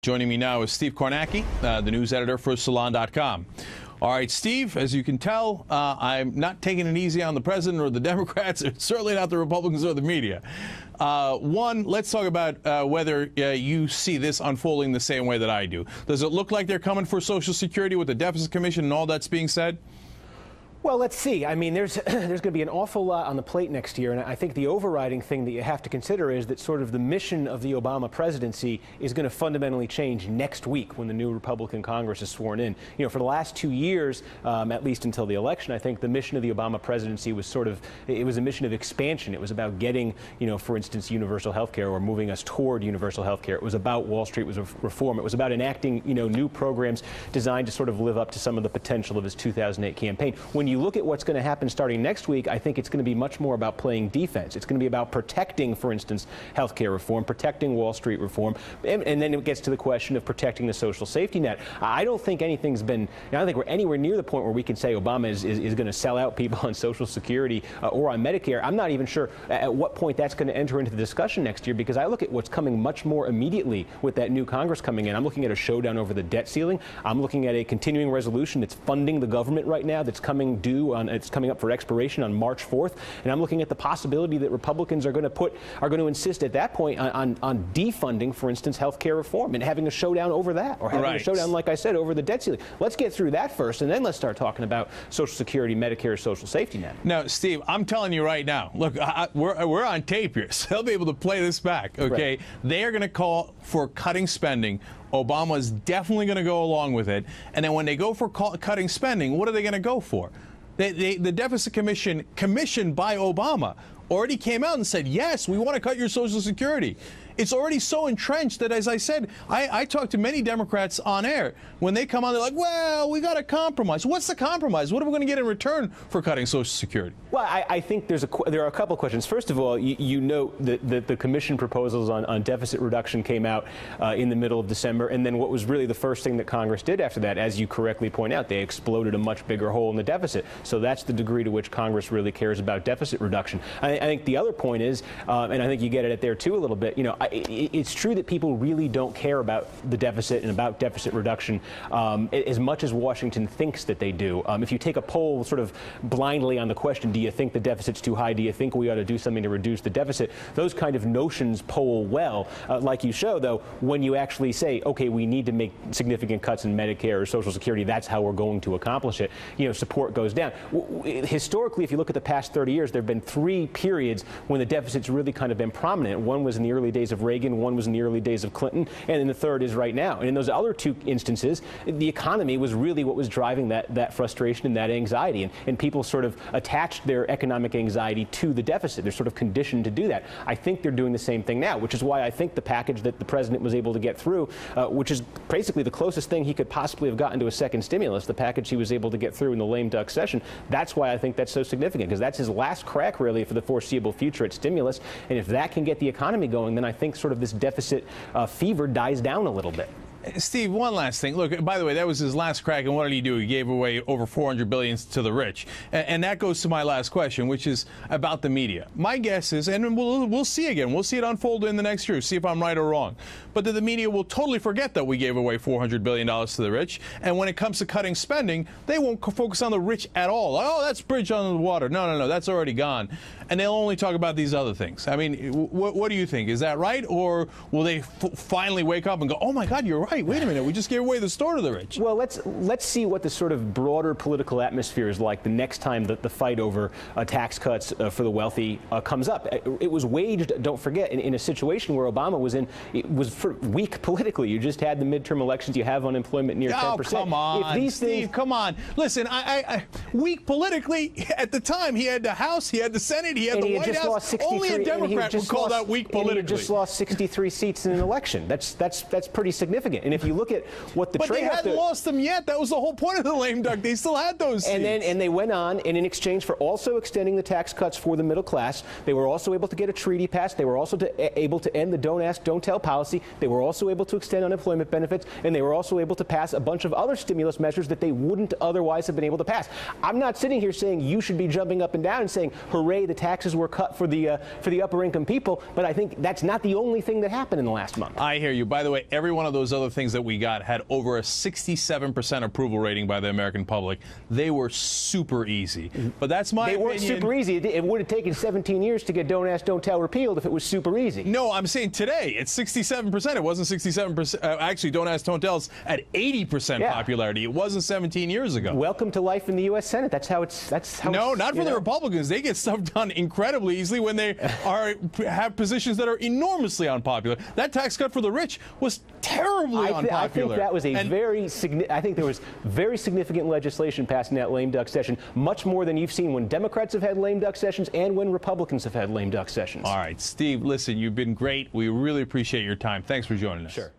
Joining me now is Steve Kornacki, the news editor for Salon.com. All right, Steve, as you can tell, I'm not taking it easy on the president or the Democrats, certainly not the Republicans or the media. One, let's talk about whether you see this unfolding the same way that I do. Does it look like they're coming for Social Security with the Deficit Commission and all that's being said? Well, let's see. I mean, there's going to be an awful lot on the plate next year, and I think the overriding thing that you have to consider is that sort of the mission of the Obama presidency is going to fundamentally change next week when the new Republican Congress is sworn in. You know, for the last 2 years, at least until the election, I think the mission of the Obama presidency was it was a mission of expansion. It was about getting, for instance, universal health care or moving us toward universal health care. It was about Wall Street reform. It was about enacting, new programs designed to sort of live up to some of the potential of his 2008 campaign. When you look at what's going to happen starting next week, I think it's going to be much more about playing defense. It's going to be about protecting, for instance, health care reform, protecting Wall Street reform, and then it gets to the question of protecting the social safety net. I don't think anything's been, I don't think we're anywhere near the point where we can say Obama is going to sell out people on Social Security or on Medicare. I'm not even sure at what point that's going to enter into the discussion next year, because I look at what's coming much more immediately with that new Congress coming in. I'm looking at a showdown over the debt ceiling. I'm looking at a continuing resolution that's funding the government right now that's coming due it's coming up for expiration on March 4th, and I'm looking at the possibility that Republicans are going to insist at that point on defunding, for instance, health care reform and having a showdown over that, or having a showdown, like I said, over the debt ceiling. Let's get through that first, and then let's start talking about Social Security, Medicare, social safety net. Now, Steve, I'm telling you right now, look, we're on tape here, so they'll be able to play this back, okay? Right. They are going to call for cutting spending. Obama's definitely going to go along with it, and then when they go for cutting spending, what are they going to go for? The Deficit Commission, commissioned by Obama, already came out and said, yes, we want to cut your Social Security. It's already so entrenched that, as I said, I talked to many Democrats on air. When they come on, they're like, well, we got to compromise. What's the compromise? What are we going to get in return for cutting Social Security? Well, I think there are a couple of questions. First of all, you note that the commission proposals on deficit reduction came out in the middle of December, and then what was really the first thing that Congress did after that, as you correctly point out, they exploded a much bigger hole in the deficit. So that's the degree to which Congress really cares about deficit reduction. I think the other point is, and I think you get at it there too a little bit, it's true that people really don't care about the deficit and about deficit reduction as much as Washington thinks that they do. If you take a poll sort of blindly on the question, do you think the deficit's too high? Do you think we ought to do something to reduce the deficit? Those kind of notions poll well. Like you show, though, when you actually say, okay, we need to make significant cuts in Medicare or Social Security, that's how we're going to accomplish it, support goes down. Historically, if you look at the past 30 years, there have been 3 periods when the deficit's really kind of been prominent. One was in the early days of Reagan, one was in the early days of Clinton, and then the third is right now. And in those other 2 instances, the economy was really what was driving that frustration and that anxiety. And people sort of attached their economic anxiety to the deficit. They're sort of conditioned to do that. I think they're doing the same thing now, which is why I think the package that the president was able to get through, which is basically the closest thing he could possibly have gotten to a second stimulus, the package he was able to get through in the lame duck session, that's why I think that's so significant, because that's his last crack, really, for the foreseeable future at stimulus. And if that can get the economy going, then I think sort of this deficit fever dies down a little bit. Steve, one last thing. Look, by the way, that was his last crack, and what did he do? He gave away over $400 billion to the rich. And that goes to my last question, which is about the media. My guess is, and we'll see again, we'll see it unfold in the next year, see if I'm right or wrong, but that the media will totally forget that we gave away $400 billion to the rich, and when it comes to cutting spending, they won't focus on the rich at all. Oh, that's bridge under the water. No, that's already gone. And they'll only talk about these other things. I mean, what do you think? Is that right? Or will they finally wake up and go, oh, my God, you're right. Wait a minute. We just gave away the store to the rich. Well, let's see what the sort of broader political atmosphere is like the next time that the fight over tax cuts for the wealthy comes up. It was waged, don't forget, in a situation where Obama was weak politically. You just had the midterm elections. You have unemployment near 10%. Oh, come on, Steve, come on. Listen, weak politically, at the time, he had the House, he had the Senate, he had the White House. Only a Democrat would call that weak politically. And he just lost 63 seats in an election. That's pretty significant. And if you look at what the trade-off... But they hadn't lost them yet. That was the whole point of the lame duck. They still had those seats. And they went on, and in exchange for also extending the tax cuts for the middle class, they were also able to get a treaty passed. They were also able to end the don't ask, don't tell policy. They were also able to extend unemployment benefits, and they were also able to pass a bunch of other stimulus measures that they wouldn't otherwise have been able to pass. I'm not sitting here saying you should be jumping up and down and saying, hooray, the taxes were cut for the upper income people, but I think that's not the only thing that happened in the last month. I hear you. By the way, every one of those other the things that we got had over a 67% approval rating by the American public. They were super easy. But that's my opinion. They weren't super easy. It would have taken 17 years to get Don't Ask, Don't Tell repealed if it was super easy. No, I'm saying today it's 67%. It wasn't 67%. Actually, Don't Ask, Don't Tell's at 80% popularity. It wasn't 17 years ago. Welcome to life in the U.S. Senate. That's how it's. No, not for the Republicans. They get stuff done incredibly easily when they have positions that are enormously unpopular. That tax cut for the rich was terribly unpopular. I think that was I think there was very significant legislation passed in that lame duck session, much more than you've seen when Democrats have had lame duck sessions and when Republicans have had lame duck sessions. All right, Steve, listen, you've been great. We really appreciate your time. Thanks for joining us. Sure.